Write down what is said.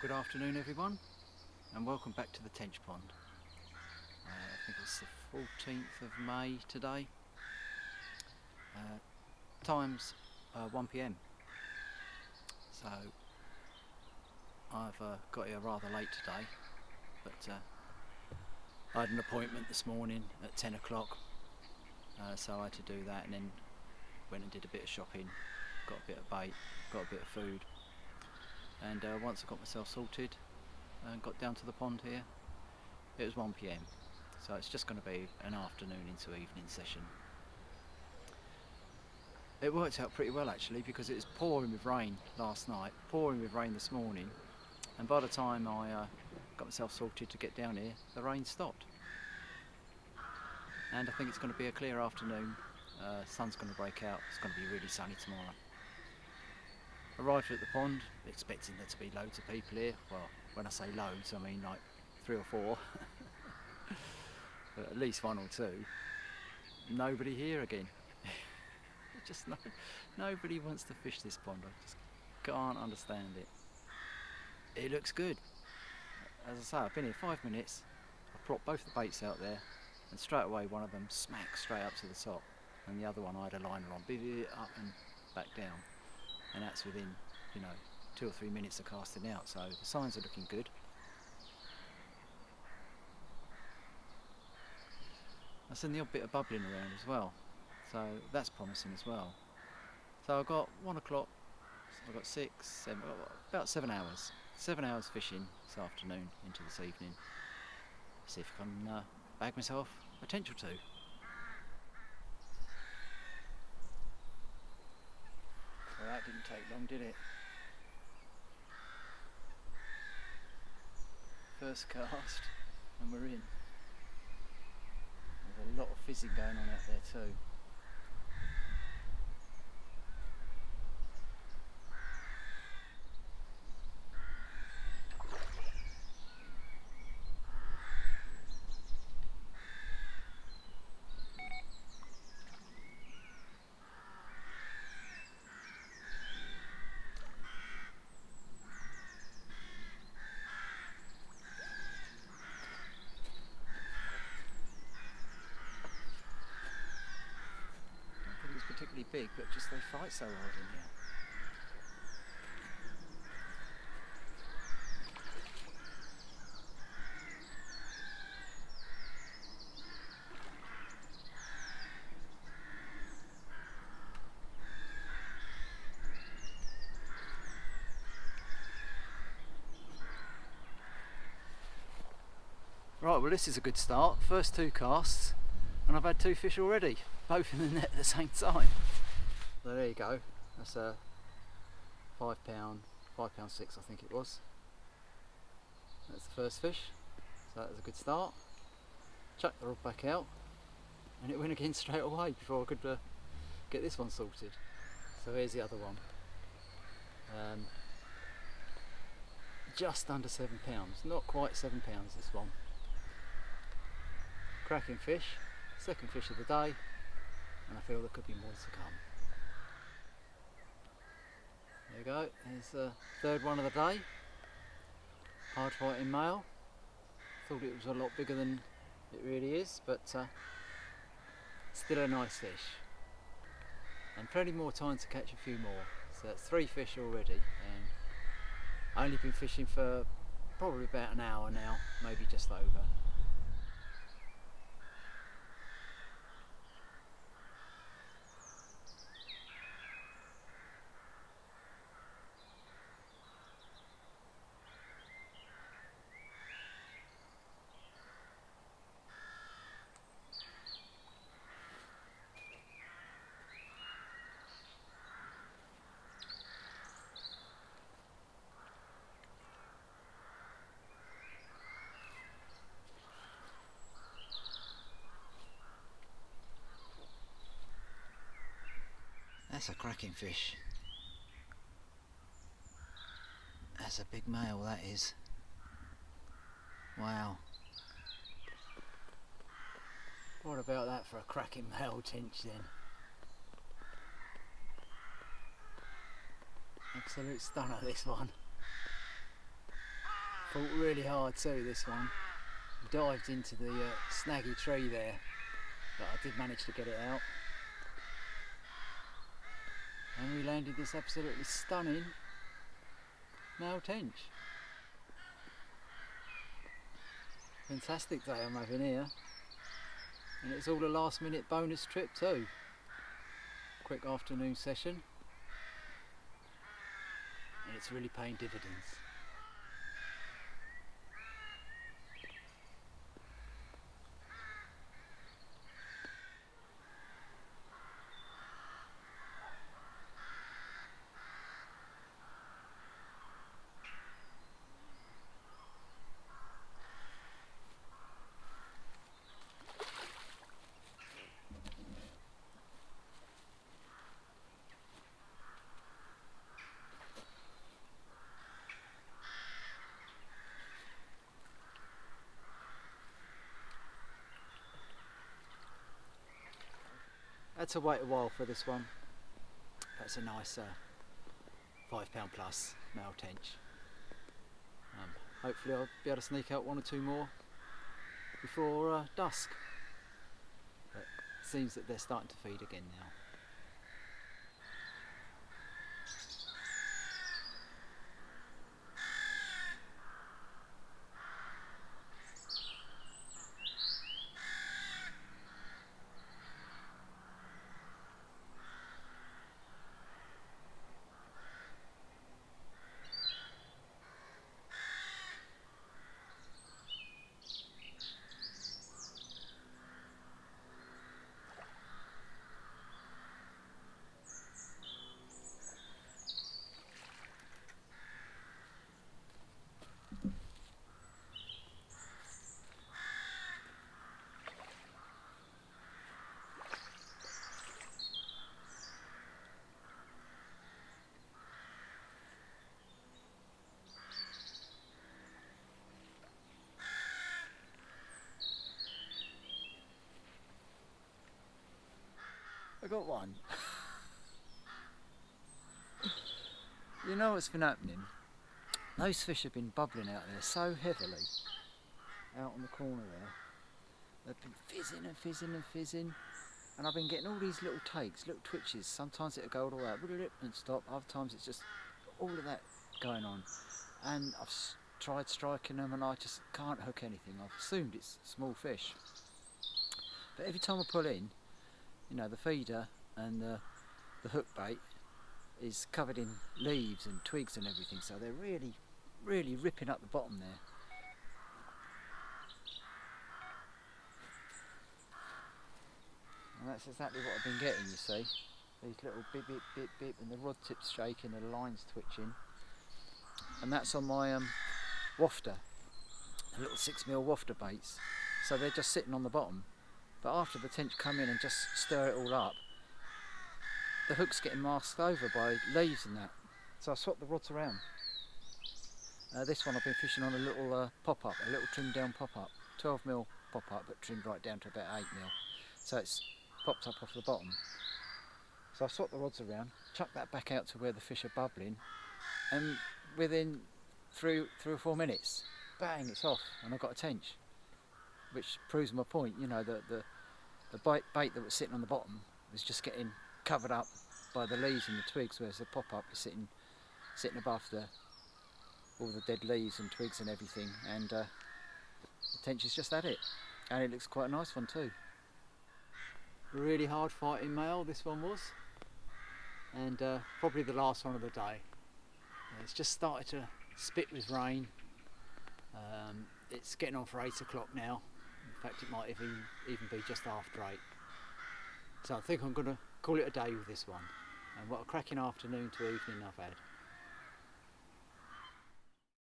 good afternoon everyone, and welcome back to the Tench pond. I think it's the 14th of May today. Time's 1 PM. So I've got here rather late today, but I had an appointment this morning at 10 o'clock, so I had to do that, and then went and did a bit of shopping, got a bit of bait, got a bit of food, and once I got myself sorted and got down to the pond here, it was 1 PM. So it's just going to be an afternoon into evening session. It worked out pretty well actually, because it was pouring with rain last night, pouring with rain this morning, and by the time I got myself sorted to get down here, the rain stopped. And I think it's going to be a clear afternoon. Sun's going to break out, it's going to be really sunny tomorrow. Arrived at the pond expecting there to be loads of people here. Well, when I say loads, I mean like 3 or 4. But at least 1 or 2. Nobody here again. Just nobody wants to fish this pond. I just can't understand it. It looks good. As I say, I've been here 5 minutes. I propped both the baits out there, and straight away one of them smacked straight up to the top, and the other one I had a liner on, up and back down. And that's within, 2 or 3 minutes of casting out, so the signs are looking good. I've seen the odd bit of bubbling around as well, so that's promising as well. So I've got 1 o'clock, I've got 6, 7, about 7 hours. 7 hours fishing this afternoon into this evening. See if I can bag myself a tench or 2. Well, that didn't take long, did it? First cast, and we're in. There's a lot of fizzing going on out there too. Particularly big, but just they fight so hard in here. Right, well this is a good start. First 2 casts, and I've had 2 fish already, both in the net at the same time. So there you go, that's a £5, £5.6 I think it was. That's the first fish, so that was a good start. Chucked the rod back out, and it went again straight away before I could get this one sorted. So here's the other one. Just under £7, not quite £7 this one. Cracking fish, second fish of the day, and I feel there could be more to come. There you go, here's the third one of the day. Hard fighting male. Thought it was a lot bigger than it really is, but still a nice fish. And plenty more time to catch a few more. So that's 3 fish already, and I've only been fishing for probably about an hour now, maybe just over. That's a cracking fish. That's a big male, that is. Wow. What about that for a cracking male tench then? Absolute stunner, this one. fought really hard too, this one. Dived into the snaggy tree there, but I did manage to get it out. And we landed this absolutely stunning male tench. Fantastic day I'm having here. And it's all a last minute bonus trip too. Quick afternoon session. And it's really paying dividends. Had to wait a while for this one. That's a nice £5 plus male tench. Hopefully I'll be able to sneak out one or two more before dusk. But it seems that they're starting to feed again now. I got one. You know what's been happening? Those fish have been bubbling out there so heavily, out on the corner there. They've been fizzing and fizzing and fizzing, and I've been getting all these little takes, little twitches. Sometimes it'll go all the way out and stop, other times it's just all of that going on. And I've tried striking them and I just can't hook anything. I've assumed it's small fish. But every time I pull in, you know, the feeder and the hook bait is covered in leaves and twigs and everything, so they're really ripping up the bottom there. And that's exactly what I've been getting, you see. These little bip bip bip bip, and the rod tip's shaking and the line's twitching. And that's on my wafter, the little 6mm wafter baits. So they're just sitting on the bottom. But after the tench come in and just stir it all up, the hook's getting masked over by leaves and that. So I swapped the rods around. This one I've been fishing on a little pop-up, a little trimmed down pop-up, 12mm pop-up, but trimmed right down to about 8mm. So it's popped up off the bottom. So I swapped the rods around, chucked that back out to where the fish are bubbling, and within 3 or 4 minutes, bang, it's off, and I got a tench. Which proves my point, you know, the bait that was sitting on the bottom was just getting covered up by the leaves and the twigs, whereas the pop-up is sitting above all the dead leaves and twigs and everything, and the tench is just at it, and it looks quite a nice one too. Really hard fighting male this one was, and probably the last one of the day. It's just started to spit with rain. It's getting on for 8 o'clock now. In fact, it might even be just after 8. So I think I'm going to call it a day with this one. And what a cracking afternoon to evening I've had.